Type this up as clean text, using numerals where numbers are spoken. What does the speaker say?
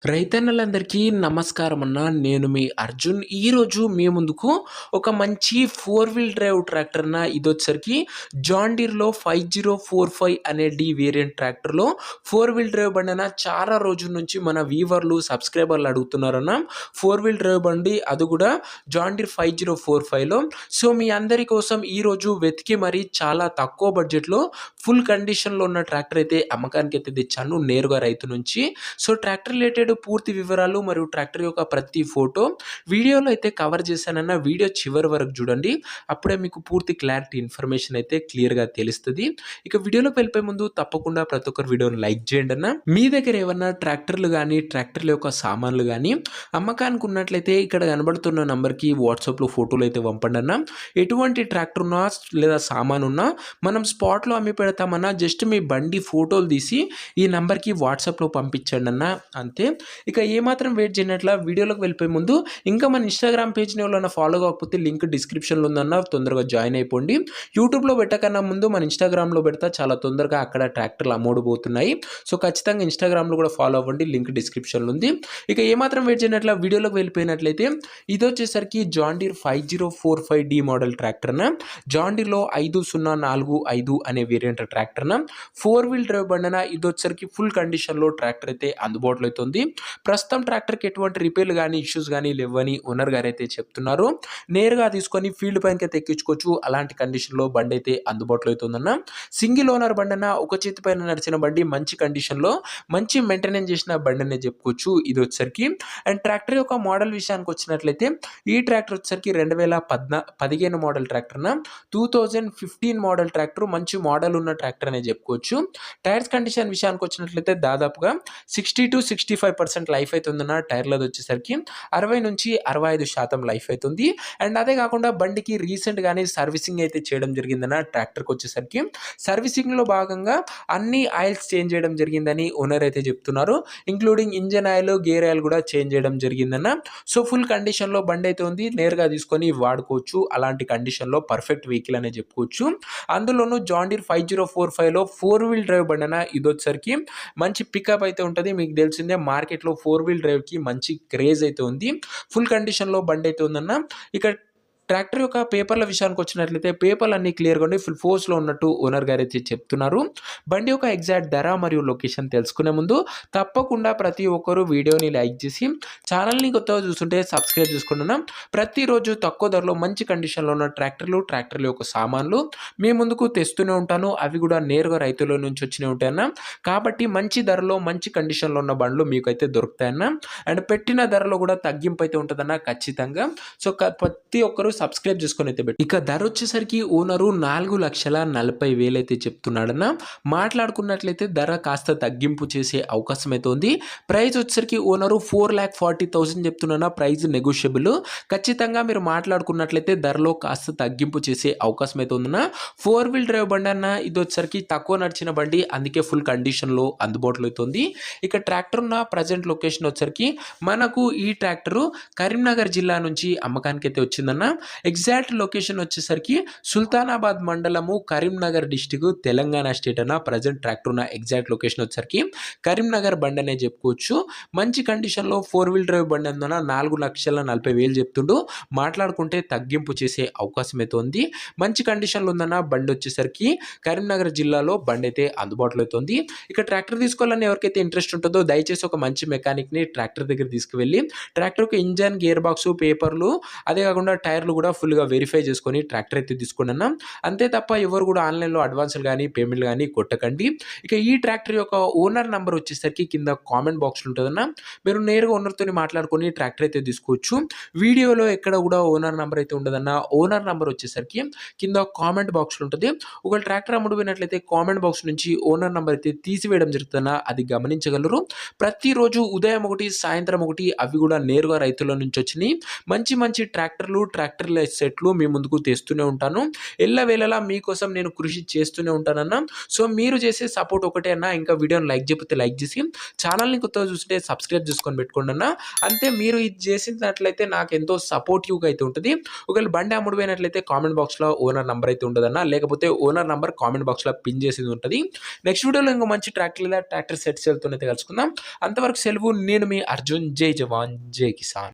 రైతన్నలందరికీ నమస్కారం అన్న. నేను మీ అర్జున్. ఈరోజు మీ ముందుకు ఒక మంచి 4 వీల్ డ్రైవ్ ట్రాక్టర్ అన్న. ఇదొచ్చేసరికి జాన్ డీర్‌లో 5045 అనే డి వేరియంట్ ట్రాక్టర్‌లో 4 వీల్ డ్రైవ్ బండన్న. చాలా రోజుల నుంచి మన వ్యూవర్లు, సబ్స్క్రైబర్లు అడుగుతున్నారన్న. 4 వీల్ డ్రైవ్ బండి అది కూడా జాన్ డీర్ 5045లో. సో మీ అందరి కోసం ఈరోజు వెతికి మరి చాలా తక్కువ బడ్జెట్‌లో ఫుల్ కండిషన్‌లో ఉన్న ట్రాక్టర్ అయితే అమ్మకానికైతే తెచ్చాను నేరుగా రైతు నుంచి. సో ట్రాక్టర్ రిలేటెడ్ పూర్తి వివరాలు మరియు ట్రాక్టర్ యొక్క ప్రతి ఫోటో వీడియోలో అయితే కవర్ చేశానన్న. వీడియో చివరి వరకు చూడండి. అప్పుడే మీకు పూర్తి క్లారిటీ ఇన్ఫర్మేషన్ అయితే క్లియర్‌గా తెలుస్తది. ఇక వీడియోలోకి వెళ్ళిపోయే ముందు తప్పకుండా ప్రతి ఒక్కరు వీడియోని లైక్ చేయండి అన్న. మీ దగ్గర ఏమన్నా ట్రాక్టర్లు గానీ, ట్రాక్టర్ల యొక్క సామాన్లు గానీ అమ్మకానికి ఉన్నట్లయితే ఇక్కడ కనబడుతున్న నంబర్‌కి వాట్సాప్‌లో ఫోటోలు అయితే పంపండి అన్న. ఎటువంటి ట్రాక్టర్ ఉన్నా లేదా సామాను ఉన్నా మనం స్పాట్‌లో అమ్మి పెడతామన్నా. జస్ట్ మీ బండి ఫోటోలు తీసి ఈ నంబర్‌కి వాట్సాప్‌లో పంపించండి అన్న, అంతే. ఇక ఏమాత్రం వెయిట్ చేయనట్ల వీడియోలోకి వెళ్ళిపోయే ముందు ఇంకా మన ఇన్‌స్టాగ్రామ్ పేజ్‌ని ఎవరైనా ఫాలో కాకపోతే లింక్ డిస్క్రిప్షన్‌లో ఉందన్న, తొందరగా జాయిన్ అయిపోండి. యూట్యూబ్‌లో పెట్టకన్నా ముందు మన ఇన్‌స్టాగ్రామ్‌లో పెడతా చాలా తొందరగా అక్కడ ట్రాక్టర్లు అమ్ముడుపోతున్నాయి. సో ఖచ్చితంగా ఇన్‌స్టాగ్రామ్‌లో కూడా ఫాలో అవ్వండి. లింక్ డిస్క్రిప్షన్‌లో ఉంది. ఇక ఏమాత్రం వెయిట్ చేయనట్ల వీడియోలోకి వెళ్ళిపోయినట్లయితే ఇదొచ్చేసరికి John Deere 5045 D model tractor అన్న. జాన్ డీర్‌లో 5045 అనే వేరియంట్ ట్రాక్టర్ అన్న. 4 వీల్ డ్రైవ్ బండి అన్న. ఇదొచ్చేసరికి ఫుల్ కండిషన్‌లో ట్రాక్టర్ అయితే అందుబాటులో అయితే ఉంది. ప్రస్తుతం ట్రాక్టర్‌కి ఎటువంటి రిపేర్లు గానీ, ఇష్యూస్ గానీ లేవని ఓనర్ గారైతే చెప్తున్నారు. నేరుగా తీసుకొని ఫీల్డ్ పైనకైతే ఎక్కించుకోవచ్చు. అలాంటి కండిషన్‌లో బండైతే అందుబాటులో అయితే ఉందన్న. సింగిల్ ఓనర్ బండన్న. ఒక చేతి పైన నడిచిన బండి. మంచి కండిషన్‌లో మంచి మెయింటెనెన్స్ చేసిన బండనే చెప్పుకోవచ్చు ఇదొచ్చేసరికి. అండ్ ట్రాక్టర్ యొక్క మోడల్ విషయానికి వచ్చినట్లయితే ఈ ట్రాక్టర్ వచ్చేసరికి 2015 మోడల్ ట్రాక్టర్ అన్న. 2015 మోడల్ ట్రాక్టర్. మంచి మోడల్ ఉన్న ట్రాక్టర్ అనే చెప్పుకోవచ్చు. టైర్స్ కండిషన్ విషయానికి వచ్చినట్లయితే దాదాపుగా 60-65% లైఫ్ అయితే ఉందన్న. టైర్లది వచ్చేసరికి 60-65% లైఫ్ అవుతుంది. అండ్ అదే కాకుండా బండికి రీసెంట్‌గానే సర్వీసింగ్ అయితే చేయడం జరిగిందన్న. ట్రాక్టర్‌కి వచ్చేసరికి సర్వీసింగ్‌లో భాగంగా అన్ని ఆయిల్స్ చేంజ్ చేయడం జరిగిందని ఓనర్ అయితే చెప్తున్నారు. Including engine oil, gear oil కూడా చేంజ్ చేయడం జరిగిందన్న. సో ఫుల్ కండిషన్‌లో బండి అయితే ఉంది. నేరుగా తీసుకొని వాడుకోవచ్చు. అలాంటి కండిషన్‌లో పర్ఫెక్ట్ వెహికల్ అనే చెప్పుకోవచ్చు. అందులోనూ జాన్ డీర్ 5045లో 4 వీల్ డ్రైవ్ బండి అన్న. ఇదొచ్చేసరికి మంచి పికప్ అయితే ఉంటది. మీకు తెలిసిందే మార్కెట్‌లో 4 వీల్ డ్రైవ్‌కి మంచి క్రేజ్ అయితే ఉంది. ఫుల్ కండిషన్‌లో బండి అయితే ఉందన్న. ఇక ట్రాక్టర్ యొక్క పేపర్ల విషయానికి వచ్చినట్లయితే పేపర్లు అన్నీ క్లియర్‌గా ఉండి ఫుల్ ఫోర్స్‌లో ఉన్నట్టు ఓనర్ గారైతే చెప్తున్నారు. బండి యొక్క ఎగ్జాక్ట్ ధర మరియు లొకేషన్ తెలుసుకునే ముందు తప్పకుండా ప్రతి ఒక్కరు వీడియోని లైక్ చేసి ఛానల్‌ని కొత్తగా చూస్తుంటే సబ్స్క్రైబ్ చేసుకోండి అన్న. ప్రతిరోజు తక్కువ ధరలో మంచి కండిషన్‌లో ఉన్న ట్రాక్టర్ల యొక్క సామాన్లు మీ ముందుకు తెస్తూనే ఉంటాను. అవి కూడా నేరుగా రైతుల నుంచి వచ్చినవి ఉంటాయన్న. కాబట్టి మంచి ధరలో మంచి కండిషన్‌లో ఉన్న బండ్లు మీకైతే దొరుకుతాయన్న. అండ్ పెట్టిన ధరలో కూడా తగ్గింపు అయితే ఉంటదన్న ఖచ్చితంగా. సో ప్రతి ఒక్కరు సబ్స్క్రైబ్ చేసుకొని అయితే ఇక ధర వచ్చేసరికి ఓనరు 4,40,000 అయితే చెప్తున్నాడన్న. మాట్లాడుకున్నట్లయితే ధర కాస్త తగ్గింపు చేసే అవకాశం అయితే ఉంది. ప్రైస్ వచ్చేసరికి ఓనరు 4,40,000 చెప్తున్నా. Price negotiable. ఖచ్చితంగా మీరు మాట్లాడుకున్నట్లయితే ధరలో కాస్త తగ్గింపు చేసే అవకాశం అయితే ఉందన్న. 4 వీల్ డ్రైవ్ బండి అన్న. ఇది వచ్చేసరికి తక్కువ నడిచిన బండి. అందుకే ఫుల్ కండిషన్‌లో అందుబాటులో అయితే ఉంది. ఇక ట్రాక్టర్ ఉన్న ప్రజెంట్ లొకేషన్ వచ్చేసరికి మనకు ఈ ట్రాక్టరు కరీంనగర్ జిల్లా నుంచి అమ్మకానికి అయితే వచ్చిందన్న. ఎగ్జాక్ట్ లొకేషన్ వచ్చేసరికి సుల్తానాబాద్ మండలము, కరీంనగర్ డిస్ట్రిక్ట్, తెలంగాణ స్టేట్ అన్న. ప్రజెంట్ ట్రాక్టర్ ఉన్న ఎగ్జాక్ట్ లొకేషన్ వచ్చేసరికి కరీంనగర్ బండి అనే చెప్పుకోవచ్చు. మంచి కండిషన్‌లో 4 వీల్ డ్రైవ్ బండి అందున 4,40,000 చెప్తుండు. మాట్లాడుకుంటే తగ్గింపు చేసే అవకాశం అయితే ఉంది. మంచి కండిషన్‌లో ఉందన్న. బండి వచ్చేసరికి కరీంనగర్ జిల్లాలో బండి అయితే అందుబాటులో అయితే ఉంది. ఇక ట్రాక్టర్ తీసుకోవాలని ఎవరికైతే ఇంట్రెస్ట్ ఉంటుందో దయచేసి ఒక మంచి మెకానిక్‌ని ట్రాక్టర్ దగ్గర తీసుకువెళ్ళి ట్రాక్టర్ యొక్క ఇంజన్, గేర్ బాక్స్, పేపర్లు అదే కాకుండా టైర్లు కూడా ఫుల్‌గా వెరిఫై చేసుకొని ట్రాక్టర్ అయితే తీసుకోండి అన్న. అంతే తప్ప ఎవరు కూడా ఆన్‌లైన్‌లో అడ్వాన్స్‌లు గానీ, పేమెంట్‌లు గానీ కొట్టకండి. ఇక ఈ ట్రాక్టర్ యొక్క ఓనర్ నంబర్ వచ్చేసరికి కింద కామెంట్ బాక్స్‌లో ఉంటదన్న. మీరు నేరుగా ఓనర్‌తోని మాట్లాడుకొని ట్రాక్టర్ అయితే తీసుకోవచ్చు. వీడియోలో ఎక్కడ కూడా ఓనర్ నంబర్ అయితే ఉండదన్న. ఓనర్ నంబర్ వచ్చేసరికి కింద కామెంట్ బాక్స్‌లో ఉంటది. ఒకవేళ ట్రాక్టర్ అమ్ముడుపోయినట్లయితే కామెంట్ బాక్స్ నుంచి ఓనర్ నంబర్ అయితే తీసివేయడం జరుగుతుందన్న. అది గమనించగలరు. ప్రతిరోజు ఉదయం ఒకటి, సాయంత్రం ఒకటి అవి కూడా నేరుగా రైతుల నుంచి వచ్చినాయి. మంచి మంచి ట్రాక్టర్లు, ట్రాక్టర్ ట్రాక్టర్ల సెట్లు మీ ముందుకు తెస్తూనే ఉంటాను. ఎల్లవేళలా మీకోసం నేను కృషి చేస్తూనే ఉంటానన్న. సో, మీరు చేసే సపోర్ట్ ఒకటే అన్న. ఇంకా వీడియోని లైక్ చేయకపోతే లైక్ చేసి, ఛానల్‌ని కొత్తగా చూస్తుంటే సబ్స్క్రైబ్ చేసుకొని పెట్టుకోండన్న. అంతే మీరు ఇది చేసినట్లయితే నాకెంతో సపోర్టివ్‌గా అయితే ఉంటది. ఒకవేళ బండి అమ్ముడుపోయినట్లయితే కామెంట్ బాక్స్‌లో ఓనర్ నంబర్ అయితే ఉంటదన్న. లేకపోతే ఓనర్ నంబర్ కామెంట్ బాక్స్‌లో పిన్ చేసేది ఉంటది. నెక్స్ట్ వీడియోలో ఇంకో మంచి ట్రాక్టర్ సెట్ సేల్‌తోనైతే కలుసుకుందాం. అంతవరకు సెలవు. నేను మీ అర్జున్. జై జవాన్, జై కిసాన్.